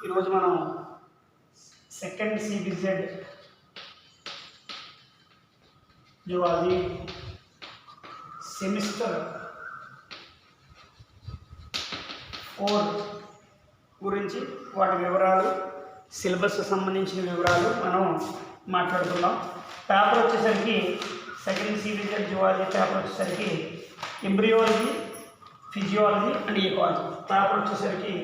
ఈరోజు మనం second CBZ zoology semester 4 గురించి వాటి వివరాలు, సిలబస్ సంబంధించిన వివరాలు మనం మాట్లాడుతున్నాం. పేపర్ వచ్చేసరికి సెకండ్ సిబిజెడ్ జువాలజీ పేపర్ వచ్చేసరికి embryology, physiology and ecology. Paper వచ్చేసరికి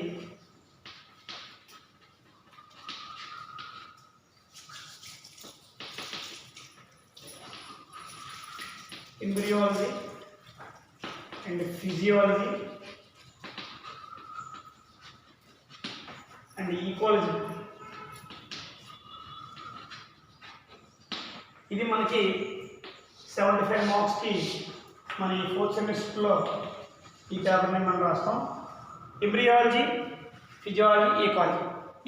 embryology and physiology and ecology. ఇది మనకి 75 మార్క్స్కి మన ఈ 4th సెమిస్టర్లో ఈ పేపర్ని మనం రాస్తాం. Embryology, physiology, ecology.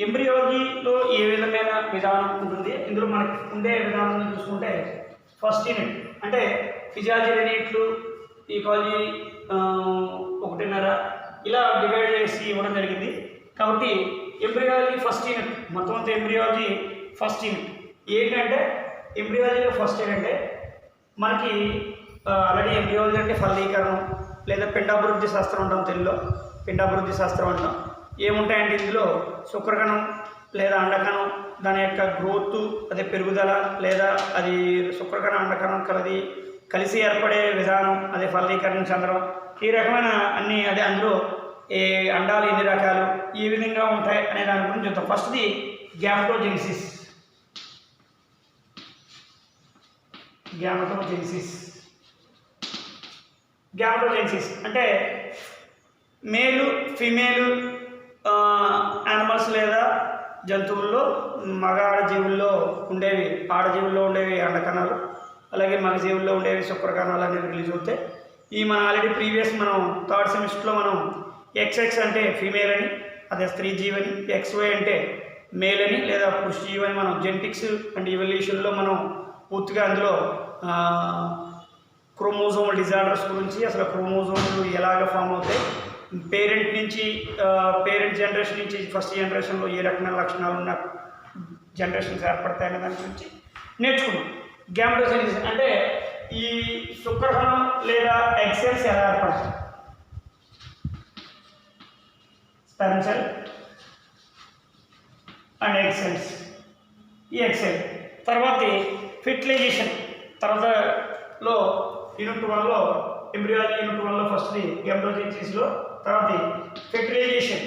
ఎంబ్రియాలజీలో ఏ విధమైన విధానం ఉంటుంది, ఇందులో మనకి ఉండే విధానం చూసుకుంటే ఫస్ట్ యూనిట్ అంటే ఫిజియాలజీ 2 యూనిట్లు, ఈకాలజీ 1.5 ఇలా డివైడ్ చేసి ఇవ్వడం జరిగింది. కాబట్టి ఎంబ్రియాలజీ ఫస్ట్ యూనిట్, మొత్తం అంతా ఎంబ్రియాలజీ ఫస్ట్ యూనిట్ ఏంటంటే, ఎంబ్రియాలజీలో ఫస్ట్ ఏంటంటే మనకి ఆల్రెడీ ఎంబ్రియాలజీ అంటే ఫలదీకరణం లేదా పిండాభివృద్ధి శాస్త్రం అంటాం, తెలుగులో పిండాభివృద్ధి శాస్త్రం అంటాం. ఏముంటాయంటే ఇందులో శుక్రకణం లేదా అండకణం, దాని యొక్క గ్రోత్, అదే పెరుగుదల లేదా అది శుక్రకణం అండకణం కలిసి ఏర్పడే విధానం, అదే ఫలదీకరణ చెందడం, ఈ రకమైన అన్ని, అదే అందులో ఏ అండాలు ఎన్ని రకాలు, ఈ విధంగా ఉంటాయి అనే దాని గురించి చూద్దాం. ఫస్ట్ది గ్యామటోజెనిసిస్. గ్యామటోజెనిసిస్ అంటే మేలు ఫీమేలు యానిమల్స్ లేదా జంతువుల్లో మగ ఆడజీవుల్లో ఉండేవి, ఆడజీవుల్లో ఉండేవి అండకణాలు, అలాగే మగ జీవుల్లో ఉండేవి శుక్రకణాలు అనేవి రిలీజ్ అవుతాయి. ఈ మన ఆల్రెడీ ప్రీవియస్ మనం 3rd సెమిస్టర్లో మనం XX అంటే ఫీమేల్ అని, అదే స్త్రీ జీవని, XY అంటే మేల్ అని లేదా పురుష జీవని మనం జెనెటిక్స్ అండ్ ఎవల్యూషన్లో మనం పూర్తిగా అందులో క్రోమోజోమల్ డిజార్డర్స్ గురించి, అసలు క్రోమోజోములు ఎలాగ ఫామ్ అవుతాయి, పేరెంట్ జనరేషన్ నుంచి ఫస్ట్ జనరేషన్లో ఏ రకమైన లక్షణాలు ఉన్న జనరేషన్స్ ఏర్పడతాయనే దాని గురించి నేర్చుకున్నాం. గ్యామటోజెనిసిస్ అంటే ఈ శుక్రకణం లేదా ఎగ్ సెల్స్ ఎలా ఏర్పడతాయి, sperm cell and egg cells. ఈ ఎగ్ సెల్ తర్వాత ఫెర్టిలైజేషన్, తర్వాతలో యూనిట్ 1లో ఎంబ్రియాలజీ యూనిట్ 1లో ఫస్ట్ది గ్యామటోజెనిసిస్లో, తర్వాత ఫెర్టిలైజేషన్,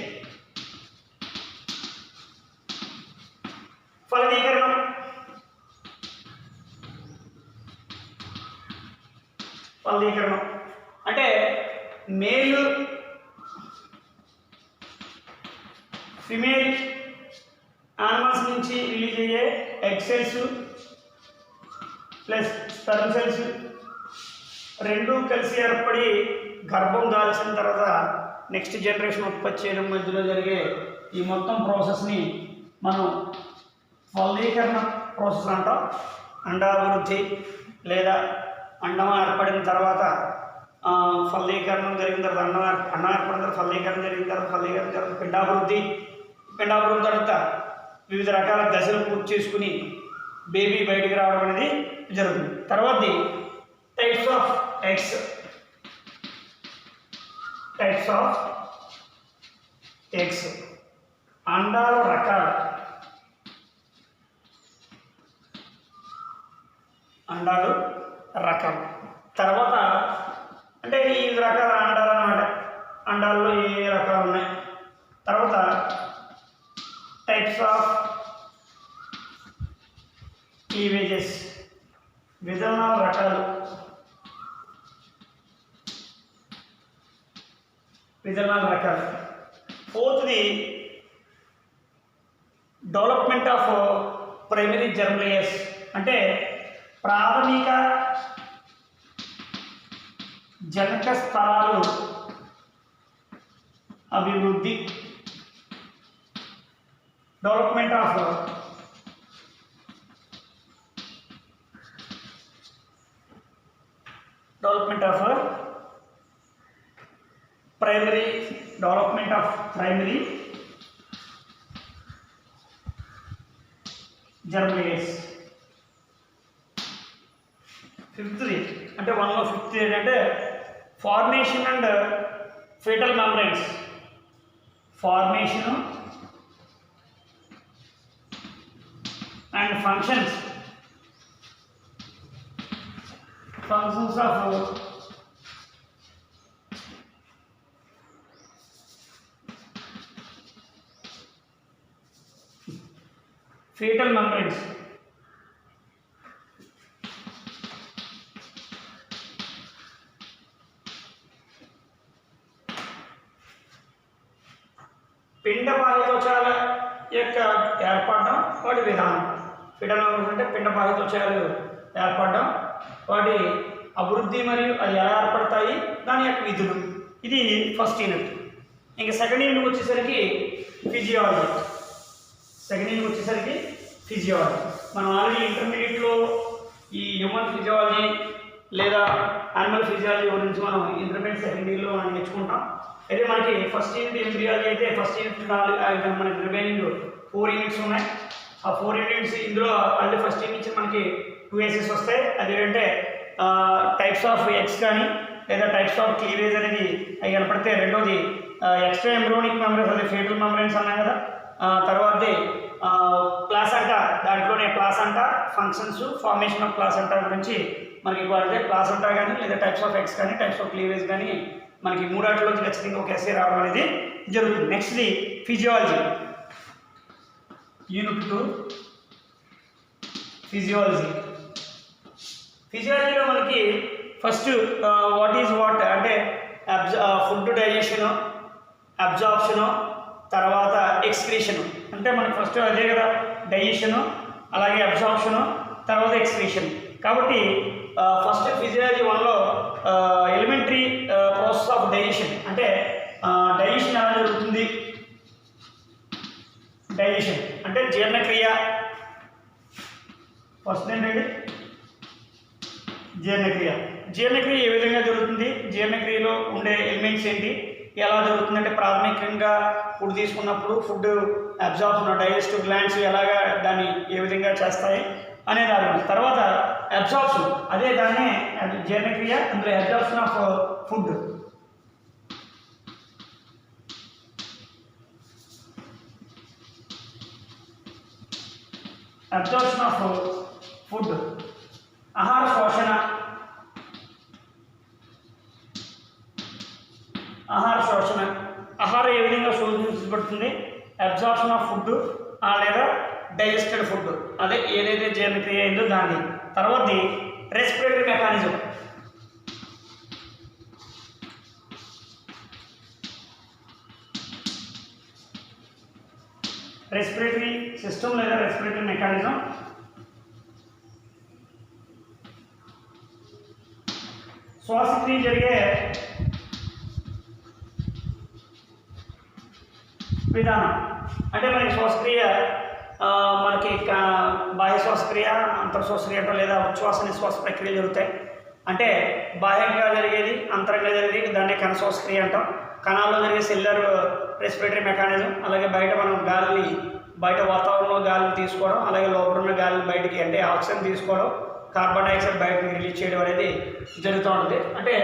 ఫలదీకరణం, అంటే మేల్ ఫిమేల్ యానిమల్స్ నుంచి రిలీజ్ అయ్యే egg cells plus sperm cells రెండూ కలిసి ఏర్పడి గర్భం దాల్చిన తర్వాత నెక్స్ట్ జనరేషన్ ఉత్పత్తి చేయడం మధ్యలో జరిగే ఈ మొత్తం ప్రాసెస్ని మనం ఫలదీకరణ ప్రాసెస్ అంటాం. అండాభివృద్ధి లేదా అండం ఏర్పడిన తర్వాత ఫలదీకరణం జరిగిన తర్వాత అండం ఏర్పడిన తర్వాత ఫలదీకరణ జరిగిన తర్వాత పిండాభివృద్ధి తర్వాత వివిధ రకాల దశలు పూర్తి చేసుకుని బేబీ బయటికి రావడం అనేది జరుగుతుంది. తర్వాతది టైప్స్ ఆఫ్ ఎగ్స్, అండాల రకాలు. తర్వాత అంటే ఈ రకాల అండాలు అన్నమాట, అండాల్లో ఏ రకాలు ఉన్నాయి. తర్వాత టైప్స్ ఆఫ్ క్లీవేజెస్, విధానాల రకాలు. ఫోర్త్ది development of primary germ layers అంటే ప్రాథమిక జనక స్థలాలు అభివృద్ధి. Development of primary, development of primary జర్మినేస్. ఫిఫ్త్ది అంటే 1లో ఫిఫ్త్ ఏంటంటే formation and fetal membranes. Formation and functions of fetal membranes. పిండ బాహ్యత్వచాల యొక్క ఏర్పడడం వాటి విధానం. ఫీటల్ మెంబ్రెన్స్ అంటే పిండ బాహ్యత్వచాలు ఏర్పడడం, వాటి అభివృద్ధి మరియు అది ఎలా ఏర్పడతాయి, దాని యొక్క విధులు. ఇది ఫస్ట్ యూనిట్. ఇంకా సెకండ్ యూనిట్ వచ్చేసరికి ఫిజియాలజీ. ఫిజియాలజీ మనం ఆల్రెడీ ఇంటర్మీడియట్లో ఈ హ్యూమన్ ఫిజియాలజీ లేదా యానిమల్ ఫిజియాలజీ గురించి మనం ఇంటర్మీడియట్ సెకండ్ ఇయర్లో మనం నేర్చుకుంటాం. అయితే మనకి ఫస్ట్ యూనిట్ ఎంబ్రియాలజీ అయితే ఫస్ట్ యూనిట్ మనకి రిమైనింగ్ 4 యూనిట్స్ ఉన్నాయి. ఆ 4 యూనిట్స్ ఇందులో ఆల్రెడీ ఫస్ట్ యూనిట్ నుంచి మనకి 2 ఏసెస్ వస్తాయి. అదేంటంటే టైప్స్ ఆఫ్ ఎగ్స్ కానీ లేదా టైప్స్ ఆఫ్ క్లీవేజ్ అనేది అవి కనపడితే, రెండోది ఎక్స్ట్రా ఎంబ్రియోనిక్ మెంబ్రెన్స్, అదే ఫీటల్ మెంబ్రెన్స్ అన్నాం కదా. తర్వాతది ప్లాసెంటా, దాంట్లోనే placenta functions, formation of placenta గురించి మనకి వాడితే ప్లాసెంటా కానీ లేదా టైప్స్ ఆఫ్ ఎగ్స్ కానీ టైప్స్ ఆఫ్ క్లీవేజ్ కానీ మనకి మూడాటిలోంచి ఖచ్చితంగా ఒక ఎస్సే రావడం అనేది జరుగుతుంది. నెక్స్ట్ది ఫిజియాలజీ. యూనిట్ 2 ఫిజియాలజీలో మనకి ఫస్ట్ వాట్ ఈజ్ వాట్ అంటే ఫుడ్ డైజెషను, అబ్జార్ప్షను, తర్వాత ఎక్స్క్రీషను. అంటే మనకి ఫస్ట్ అదే కదా, డైజెషను, అలాగే అబ్జార్ప్షను, తర్వాత ఎక్స్క్రీషన్. కాబట్టి ఫస్ట్ ఫిజియాలజీ 1లో ఎలిమెంటరీ ప్రాసెస్ ఆఫ్ డైజెషన్ అంటే డైజెషన్ ఎలా జరుగుతుంది. డైజెషన్ అంటే జీర్ణక్రియ. ఫస్ట్ ఏంటండి జీర్ణక్రియ ఏ విధంగా జరుగుతుంది, జీర్ణక్రియలో ఉండే ఎలిమెంట్స్ ఏంటి, ఎలా జరుగుతుందంటే ప్రాథమికంగా ఫుడ్ తీసుకున్నప్పుడు ఫుడ్ అబ్జార్ప్షన్, డైజెస్టివ్ గ్లాండ్స్ ఎలాగా దాన్ని ఏ విధంగా చేస్తాయి అనే దాని గురించి. తర్వాత అబ్జార్ప్షన్, అదే దాన్నే జీర్ణక్రియ, అందులో absorption of food. Absorption of food. ఆహార శోషణ. ఆహారం ఏ విధంగా శోషించబడుతుంది, అబ్జార్ప్షన్ ఆఫ్ ఫుడ్ లేదా డైజెస్టెడ్ ఫుడ్, అదే ఏదైతే జీర్ణక్రియ అయిందో దాన్ని. తర్వాతది రెస్పిరేటరీ మెకానిజం. రెస్పిరేటరీ సిస్టమ్ లేదా రెస్పిరేటరీ మెకానిజం. శ్వాసక్రియ జరిగే విధానం. అంటే మనకి శ్వాసక్రియ మనకి బాహ్య శ్వాసక్రియ, అంతర్ శ్వాసక్రియ లేదా ఉచ్ఛ్వాస నిశ్వాస ప్రక్రియ జరుగుతాయి. అంటే బాహ్యంగా జరిగేది, అంతరంగా జరిగేది దాన్ని కణ శ్వాసక్రియ అంటాం. కణాల్లో జరిగే సెల్యులర్ రెస్పిరేటరీ మెకానిజం. అలాగే బయట మనం గాలిని, బయట వాతావరణంలో గాలిని తీసుకోవడం, అలాగే లోపల ఉన్న గాలిని బయటికి అంటే ఆక్సిజన్ తీసుకోవడం, కార్బన్ డైఆక్సైడ్ బయటకు రిలీజ్ చేయడం అనేది జరుగుతూ ఉంటుంది. అంటే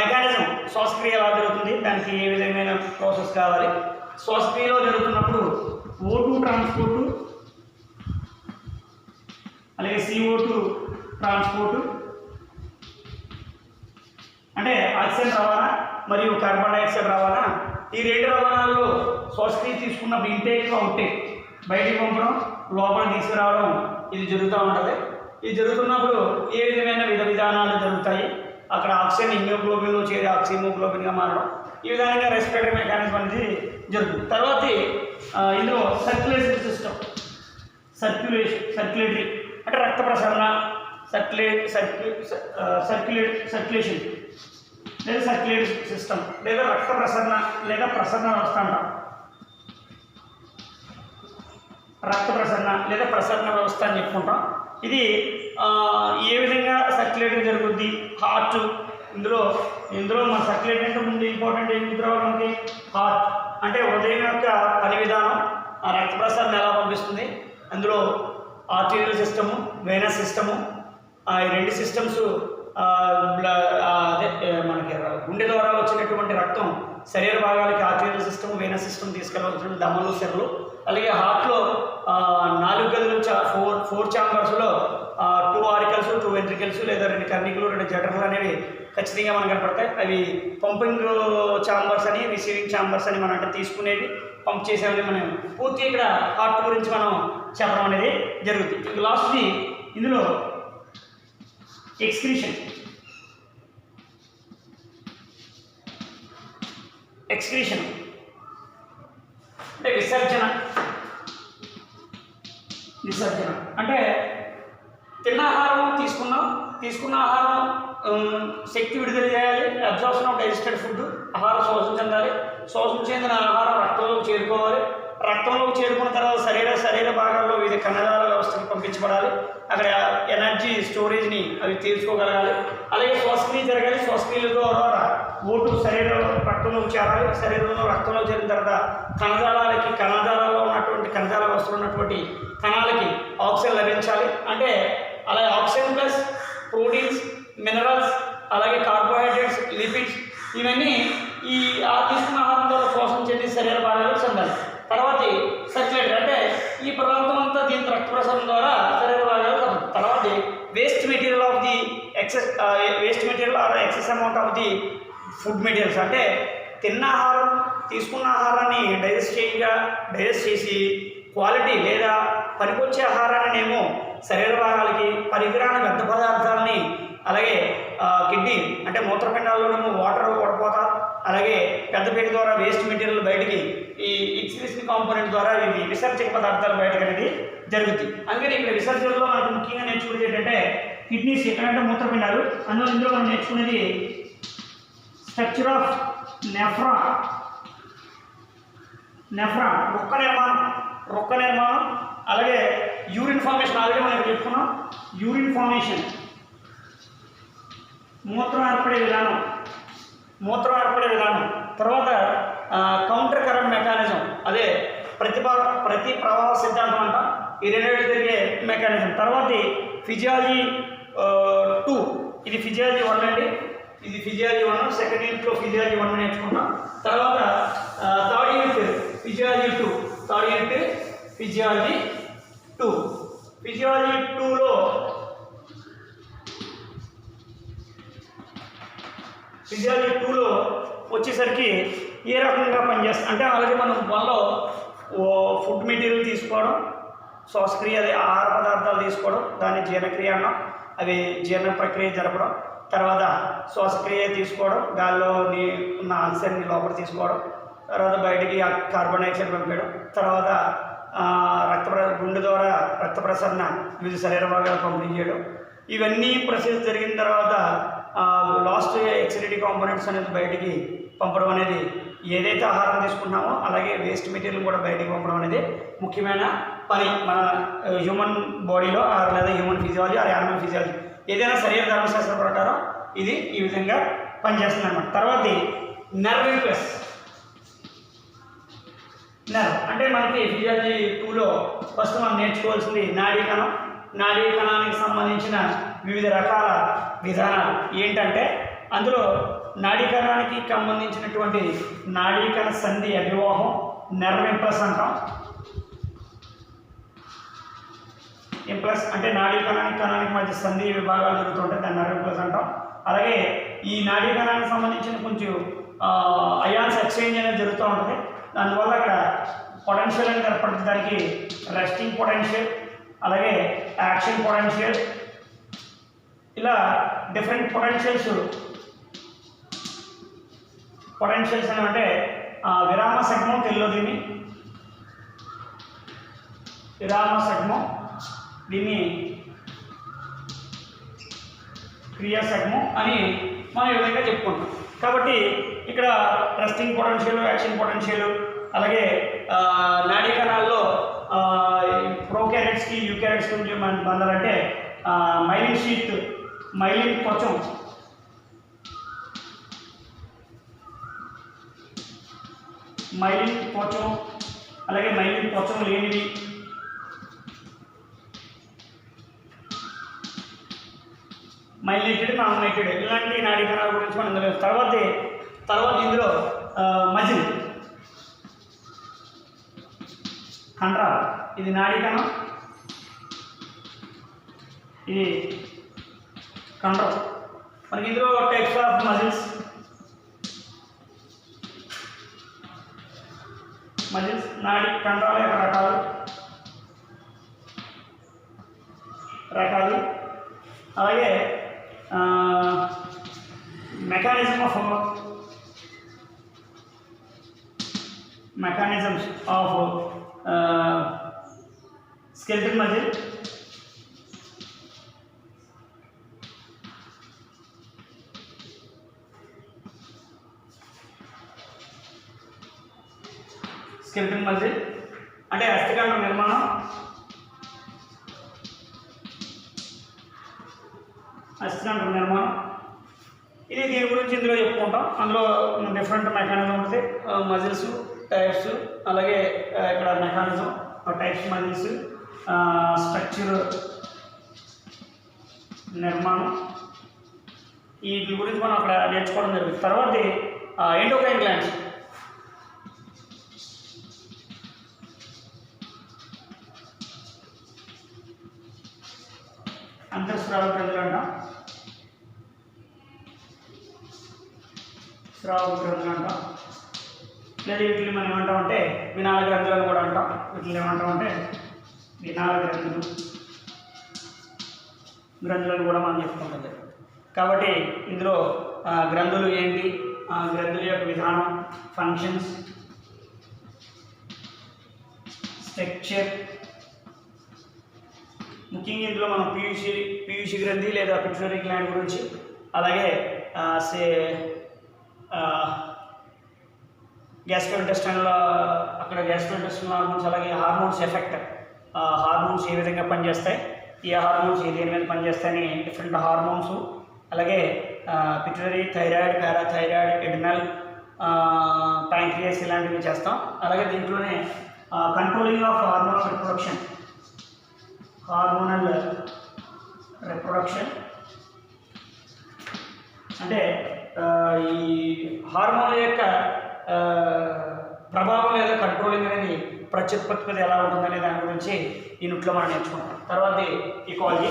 మెకానిజం శ్వాసక్రియ ఎలా జరుగుతుంది, దానికి ఏ విధమైన ప్రాసెస్ కావాలి. శ్వాసక్రియలో జరుగుతున్నప్పుడు O2 ట్రాన్స్పోర్టు, అలాగే CO2 ట్రాన్స్పోర్టు, అంటే ఆక్సిజన్ రవాణా మరియు కార్బన్ డైఆక్సైడ్ రవాణా. ఈ 2 రవాణాల్లో శ్వాసక్రియ తీసుకున్నప్పుడు ఇంటేక్, అవుట్టేక్, బయటికి పంపడం, లోపల తీసుకురావడం ఇది జరుగుతూ ఉంటుంది. ఇది జరుగుతున్నప్పుడు ఏ విధమైన విధానాలు జరుగుతాయి. అక్కడ ఆక్సిజన్ హిమోగ్లోబిన్లో చేరి ఆక్సిమోగ్లోబిన్గా మారడం, ఈ విధంగా రెస్పిరేటరీ మెకానిజం అనేది జరుగుతుంది. తర్వాత ఇందులో సర్క్యులేటరీ సిస్టమ్. సర్క్యులేటరీ అంటే రక్త ప్రసరణ, సర్క్యులేషన్ లేదా సర్క్యులేటరీ సిస్టమ్ లేదా రక్త ప్రసరణ లేదా ప్రసరణ వ్యవస్థ అంటాం. రక్త ప్రసరణ లేదా ప్రసరణ వ్యవస్థ అని చెప్పుకుంటాం. ఇది ఏ విధంగా సర్క్యులేటరీ జరుగుద్ది. హార్ట్ ఇందులో మన సర్క్యులేటరీ అంటే ముందు ఇంపార్టెంట్ ఏం రావాలి మనకి, హార్ట్ అంటే హృదయం యొక్క పని విధానం, రక్త ప్రసరణ ఎలా పంపిస్తుంది, అందులో ఆర్టీరియల్ సిస్టము, వెనస్ సిస్టము. ఈ రెండు సిస్టమ్స్ అదే మనకి గుండె ద్వారా వచ్చినటువంటి రక్తం శరీర భాగాలకి ఆర్టీరియల్ సిస్టమ్, వెనస్ సిస్టమ్ తీసుకెళ్ళవలసిన దమలు, సెర్లు. అలాగే హార్ట్లో 4 గదులు, 4 ఛాంబర్స్లో 2 ఆరికల్స్, 2 వెంట్రికల్స్ లేదా 2 కర్ణికలు, 2 జఠరాలు అనేవి ఖచ్చితంగా మనకు కనపడతాయి. అవి పంపింగ్ ఛాంబర్స్ అని, రిసీవింగ్ ఛాంబర్స్ అని మనం అంటే తీసుకునేవి, పంప్ చేసేవి. మనం పూర్తి ఇక్కడ హార్ట్ గురించి మనం చెప్పడం అనేది జరుగుతుంది. ఇంక లాస్ట్ది ఇందులో ఎక్స్క్రీషన్. అంటే విసర్జన అంటే తిన్న ఆహారం తీసుకున్న ఆహారం శక్తి విడుదల చేయాలి. అబ్జార్ప్షన్ ఆఫ్ డైజెస్టెడ్ ఫుడ్, ఆహారం శోషణ చెందాలి. శోషణ చెందిన ఆహారం రక్తంలోకి చేరుకోవాలి. రక్తంలోకి చేరుకున్న తర్వాత శరీర భాగాల్లో వివిధ కణజాల వ్యవస్థకి పంపించబడాలి. అక్కడ ఎనర్జీ స్టోరేజ్ని అవి తీర్చుకోగలగాలి. అలాగే శ్వాసక్రియ జరగాలి. శ్వాసక్రియల ద్వారా ఓటు రక్తంలోకి చేరాలి. శరీరంలో రక్తంలో చేరిన తర్వాత కణజాలాల్లో ఉన్నటువంటి కణజాల వ్యవస్థలో ఉన్నటువంటి కణాలకి ఆక్సిజన్ లభించాలి. అంటే అలాగే ఆక్సిజన్ ప్లస్ ప్రోటీన్స్, మినరల్స్, అలాగే కార్బోహైడ్రేట్స్, లిపిడ్స్ ఇవన్నీ ఈ తీసుకున్న ఆహారం ద్వారా శోషణ చెంది శరీర భాగాలకు చెందాలి. తర్వాత సర్క్యులేటర్ అంటే ఈ ప్రాంతం అంతా దీని రక్త ప్రసరణ ద్వారా శరీర భాగాలు. తర్వాత waste material of the excess amount of the food materials అంటే తీసుకున్న ఆహారాన్ని డైజెస్ట్ చేసి క్వాలిటీ లేదా పనికొచ్చే ఆహారాన్నేమో శరీర భాగాలకి, పరికరాల వ్యర్థ పదార్థాలని, అలాగే కిడ్నీ అంటే మూత్రపిండాల్లోనేమో వాటర్ ఓడిపోతా, అలాగే పెద్దపీట ద్వారా వేస్ట్ మెటీరియల్ బయటికి ఈ ఎక్స్క్రీషన్ కాంపోనెంట్ ద్వారా ఇవి విసర్జక పదార్థాలు బయటకు అనేది జరుగుతుంది. అందుకని ఇక్కడ విసర్జనలో మనకు ముఖ్యంగా నేర్చుకునేది ఏంటంటే కిడ్నీస్ ఎక్కడంటే మూత్రపిండాలు. ఇందులో మనం నేర్చుకునేది స్ట్రక్చర్ ఆఫ్ నెఫ్రాన్ రొక్క నిర్మాణం, అలాగే యూరిన్ ఫార్మేషన్. ఆల్రెడీ మనం చెప్పుకున్నాం. యూరిన్ ఫార్మేషన్, మూత్రం ఏర్పడే విధానం. తర్వాత కౌంటర్ కరెంట్ మెకానిజం, అదే ప్రతి ప్రవాహ సిద్ధాంతం అంట. ఈ రెండేళ్ళు జరిగే మెకానిజం. తర్వాత ఫిజియాలజీ 2, ఇది ఫిజియాలజీ 1 అండి. ఇది ఫిజియాలజీ 1. సెకండ్ యూనిట్లో ఫిజియాలజీ 1 నేర్చుకుంటాం. తర్వాత థర్డ్ యూనిట్ ఫిజియాలజీ 2. ఫిజియాలజీ 2లో వచ్చేసరికి ఏ రకంగా పనిచేస్తుంది అంటే ఆల్రెడీ మనం వాళ్ళలో ఫుడ్ మెటీరియల్ తీసుకోవడం, శ్వాసక్రియ అదే ఆహార పదార్థాలు తీసుకోవడం, దాన్ని జీర్ణక్రియ అన్నాం. అవి జీర్ణ ప్రక్రియ జరపడం. తర్వాత శ్వాసక్రియ తీసుకోవడం, గాల్లో ఉన్న ఆక్సిజన్ని లోపల తీసుకోవడం, తర్వాత బయటికి కార్బన్ డైఆక్సైడ్ పంపించడం, తర్వాత గుండె ద్వారా రక్త ప్రసరణ వివిధ శరీర భాగాలు పంపిణీ చేయడం. ఇవన్నీ ప్రొసెస్ జరిగిన తర్వాత లాస్ట్ ఎక్సిడిటీ కాంపోనెంట్స్ అనేది బయటికి పంపడం అనేది, ఏదైతే ఆహారం తీసుకున్నామో అలాగే వేస్ట్ మెటీరియల్ కూడా బయటికి పంపడం అనేది ముఖ్యమైన పని మన హ్యూమన్ బాడీలో, లేదా human physiology or animal physiology ఏదైనా శరీర ధర్మశాస్త్రం ప్రకారం ఇది ఈ విధంగా పనిచేస్తుంది అన్నమాట. తర్వాత నర్వ్ ఇంపల్స్. అంటే మనకి ఫిజియాలజీ 2లో ఫస్ట్ మనం నేర్చుకోవాల్సింది నాడీ కణానికి సంబంధించిన వివిధ రకాల విధానాలు ఏంటంటే అందులో నాడీ కణానికి సంబంధించినటువంటి నాడీ కణ సంధి అభివాహం నర్వ్ ఇంపల్స్ అంటాం. ఇంపల్స్ అంటే నాడీ కణానికి మధ్య సంధి విభాగాలు జరుగుతుంటాయి, దాన్ని నర్వ్ ఇంపల్స్ అంటాం. అలాగే ఈ నాడీ కణానికి సంబంధించిన కొంచెం అయాన్స్ ఎక్స్చేంజ్ అనేది జరుగుతూ ఉంటుంది. దానివల్ల అక్కడ పొటెన్షియల్ అనేది ఏర్పడుతుంది. దానికి రెస్టింగ్ పొటెన్షియల్, అలాగే యాక్షన్ పొటెన్షియల్, ఇలా డిఫరెంట్ పొటెన్షియల్స్ అంటే విరామ సగమం తెలుగులో దీన్ని క్రియా సగమం అని మనం ఈ విధంగా చెప్పుకుంటాం. కాబట్టి ఇక్కడ రెస్టింగ్ పొటెన్షియల్, యాక్షన్ పొటెన్షియల్, అలాగే నాడీ కణాల్లో ప్రోకారియోట్స్కి యూకారియోట్స్కి నుంచి మనం పొందాలంటే మైలిన్ షీత్, మైలిన్ త్వచం, అలాగే మైలిన్ త్వచం లేనివి, మైలేటెడ్, నాన్ మైలేటెడ్ ఇలాంటి నాడీ కణాల గురించి మనం ఇందులో తర్వాత ఇందులో మజిల్ కండరాలు, ఇది నాడీ కణం, ఇది కండరం. మనకి ఇందులో టైప్స్ ఆఫ్ మజిల్స్ నాడీ కండరాల యొక్క రకాలు అలాగే మెకానిజమ్స్ ఆఫ్ స్కెలిటల్ మజిల్, అంటే అస్థికండ నిర్మాణం, ఇది దీని గురించి ఇందులో చెప్పుకుంటాం. అందులో డిఫరెంట్ మెకానిజం ఉంటుంది, మజిల్స్ టైప్స్, అలాగే ఇక్కడ మెకానిజం టైప్స్ మజిల్స్, స్ట్రక్చర్ నిర్మాణం, వీటి గురించి మనం అక్కడ నేర్చుకోవడం జరుగుతుంది. తర్వాత ఎండోక్రైన్ గ్లాండ్స్, అంతఃస్రావ గ్రంథులు అంటాం, లేదా వీటిని మనం ఏమంటామంటే వినాల గ్రంథులు అని కూడా అంటాం. వీటిని ఏమంటామంటే వినాల గ్రంథులను కూడా మనం చెప్పుకుంటాం. కాబట్టి ఇందులో గ్రంథులు ఏంటి, గ్రంథుల యొక్క విధానం, ఫంక్షన్స్, స్ట్రక్చర్, ముఖ్యంగా ఇందులో మనం పీయూషి గ్రంథి లేదా పిట్యూటరీ గ్లాండ్ గురించి, అలాగే గ్యాస్ట్రోఇంటెస్టైనల్ హార్మోన్స్, అలాగే హార్మోన్స్ ఎఫెక్ట్, హార్మోన్స్ ఏ విధంగా పనిచేస్తాయి, ఏ హార్మోన్స్ దేని మీద పనిచేస్తాయని డిఫరెంట్ హార్మోన్స్, అలాగే pituitary, thyroid, parathyroid, adrenal, pancreas ఇలాంటివి చేస్తాం. అలాగే దీంట్లోనే కంట్రోలింగ్ ఆఫ్ హార్మోనల్ రిప్రొడక్షన్ అంటే ఈ హార్మోన్ల యొక్క ప్రభావం లేదా కంట్రోలింగ్ అనేది ప్రత్యుత్పత్తి ఎలా ఉంటుందనే దాని గురించి ఈ యూనిట్లో మనం నేర్చుకుంటాం. తర్వాత ఈకాలజీ,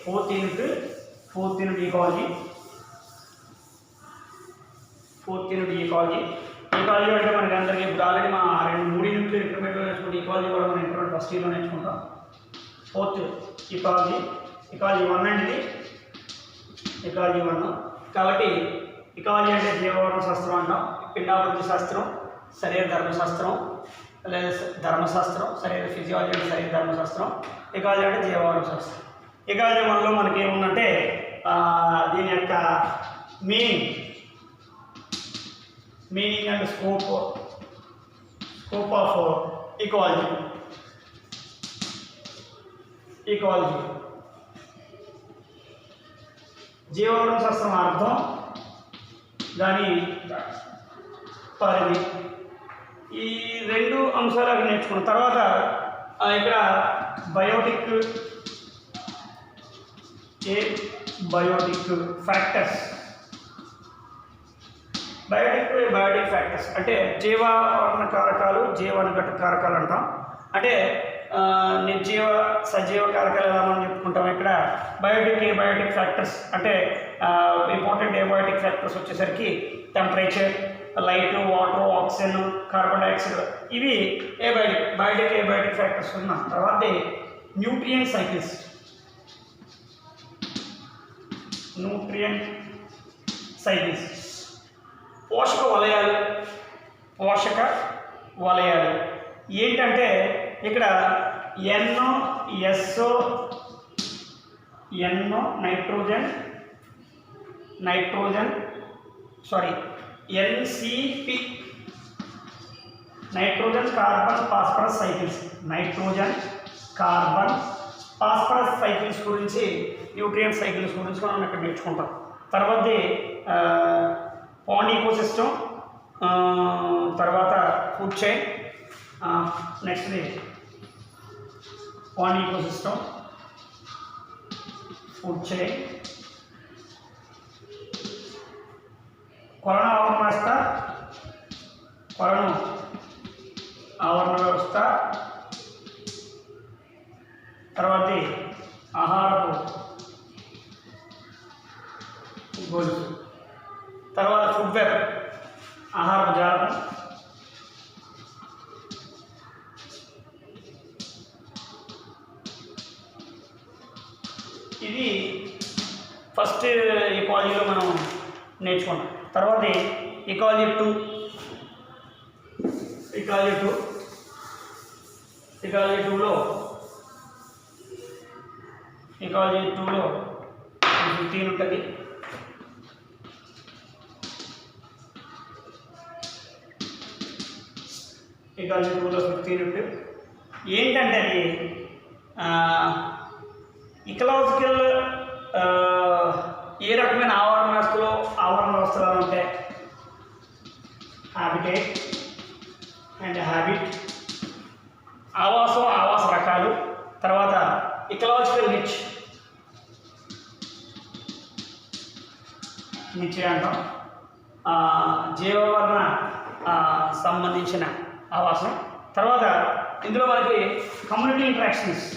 ఫోర్త్ యూనిట్ ఈకాలజీ అంటే మనకి అందరికీ ఇప్పుడు ఆల్రెడీ మా 2-3 యూనిట్లు ఇంటర్మీడియట్లో నేర్చుకుంటే ఈకాలజీ కూడా మనం ఇంటర్మీడియట్ ఫస్ట్ ఇయర్లో నేర్చుకుంటాం. ఫోర్త్ ఈకాలజీ 1 అండి, ఈకాలజీ 1. కాబట్టి ఈకాలజీ అంటే జీవవర్ణ శాస్త్రం అంటాం, పిండాభివృద్ధి శాస్త్రం, శరీర ధర్మశాస్త్రం లేదా ధర్మశాస్త్రం, శరీర ఫిజియాలజీ అంటే శరీర ధర్మశాస్త్రం, ఈకాలజీ అంటే జీవవర్ణ శాస్త్రం. ఈకాలజీ 1లో మనకి ఏముందంటే దీని యొక్క meaning and scope of ecology. జీవవర్ణ శాస్త్రం అర్థం, దాని పరిధి, ఈ 2 అంశాలు అవి నేర్చుకున్న తర్వాత ఇక్కడ బయోటిక్ ఫ్యాక్టర్స్, బయోటిక్ ఫ్యాక్టర్స్ అంటే జీవవర్ణ కారకాలు, జీవనిఘటక కారకాలు అంటాం. అంటే నిర్జీవ సజీవ కారకాలు ఎలా మనం చెప్పుకుంటాం. ఇక్కడ బయోటిక్ ఫ్యాక్టర్స్ అంటే ఇంపార్టెంట్ ఏబయోటిక్ ఫ్యాక్టర్స్ వచ్చేసరికి temperature, light, water, oxygen, carbon dioxide, ఇవి ఏబయోటిక్ ఫ్యాక్టర్స్ ఉన్నాం. తర్వాత న్యూట్రియంట్ సైకిల్స్, పోషక వలయాలు ఏంటంటే ఇక్కడ NCP nitrogen carbon phosphorus cycles గురించి, న్యూట్రియంట్ సైకిల్స్ గురించి మనం ఇక్కడ నేర్చుకుంటాం. తర్వాత పాండ్ ఈకోసిస్టమ్, తర్వాత food chain, next pond ecosystem, food chain, కొలను ఆవరణ వ్యవస్థ, కొలను ఆవరణ వ్యవస్థ, తర్వాత ఆహారపు గొలుసు, తర్వాత ఫుడ్ వెబ్ ఆహారపు జాలం, ఇది ఫస్ట్ ఇకాలజీలో మనం నేర్చుకున్నాం. తర్వాత ఇకాలజీ 2లో 15 ఉంటుంది. ఇకాలజీ 2లో 15 ఉంటుంది. ఏంటంటే అది ఇకలాజికల్ ఏ రకమైన ఆవరణ వ్యవస్థలు ఉంటాయి, హ్యాబిటేట్ అండ్ హ్యాబిట్, ఆవాస రకాలు, తర్వాత ఇకలాజికల్ నిచ్ అంటాం, జీవవర్ణ సంబంధించిన ఆవాసం. తర్వాత ఇందులో మనకి కమ్యూనిటీ ఇంటరాక్షన్స్,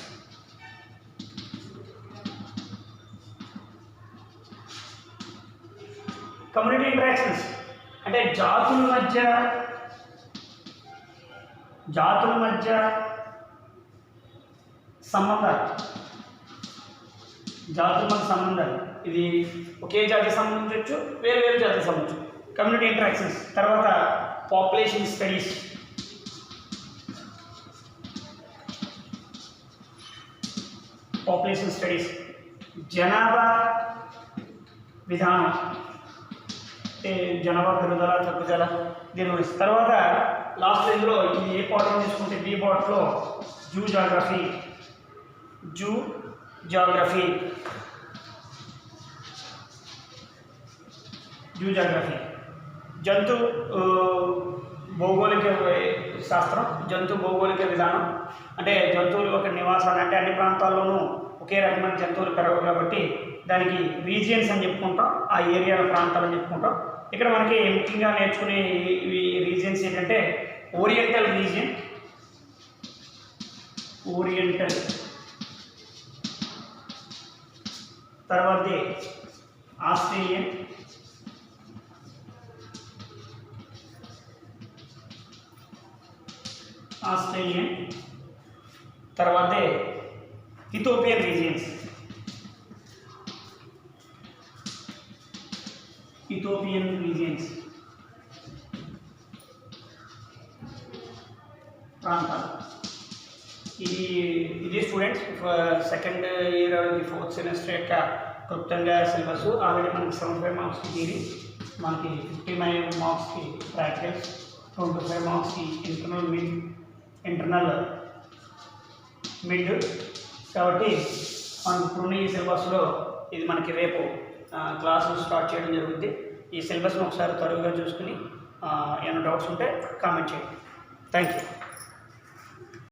అంటే జాతుల మధ్య సంబంధాలు, ఇది ఒకే జాతికి సంబంధించవచ్చు, వేరే జాతికి సంబంధించవచ్చు. Community interactions. తర్వాత పాపులేషన్ స్టడీస్, జనాభా విధానం, అంటే జనాభా పెరుగుదల తగ్గుదల దీని గురించి. తర్వాత లాస్ట్ ఇందులో ఇది ఏ పార్ట్లో తీసుకుంటే బి పార్ట్లో జూ జాగ్రఫీ, జంతు భౌగోళిక శాస్త్రం, జంతు భౌగోళిక విధానం, అంటే జంతువులు ఒక నివాసాన్ని, అంటే అన్ని ప్రాంతాల్లోనూ ఒకే రకమైన జంతువులు పెరగవు కాబట్టి దానికి రీజియన్స్ అని చెప్పుకుంటాం, ఆ ఏరియాల ప్రాంతాలు అని చెప్పుకుంటాం. ఇక్కడ మనకి ముఖ్యంగా నేర్చుకునే ఈ రీజియన్స్ ఏంటంటే ఓరియంటల్ రీజియన్, తర్వాత ఆస్ట్రేలియన్, తర్వాత ఇథియోపియన్ రీజియన్స్, ప్రాంతాలు. ఇది students second year 4th semester యొక్క క్లుప్తంగా సిలబస్. ఆల్రెడీ మనకి 75 మార్క్స్కి థియరీ, మనకి 55 మార్క్స్కి ప్రాక్టికల్స్, 25 మార్క్స్కి ఇంటర్నల్ మిడ్. కాబట్టి మనకు ఇప్పుడున్న ఈ సిలబస్లో ఇది మనకి రేపు క్లాసులు స్టార్ట్ చేయడం జరుగుతుంది. ఈ సిలబస్ను ఒకసారి త్వరగా చూసుకుని ఏమైనా డౌట్స్ ఉంటే కామెంట్ చేయండి. Thank you.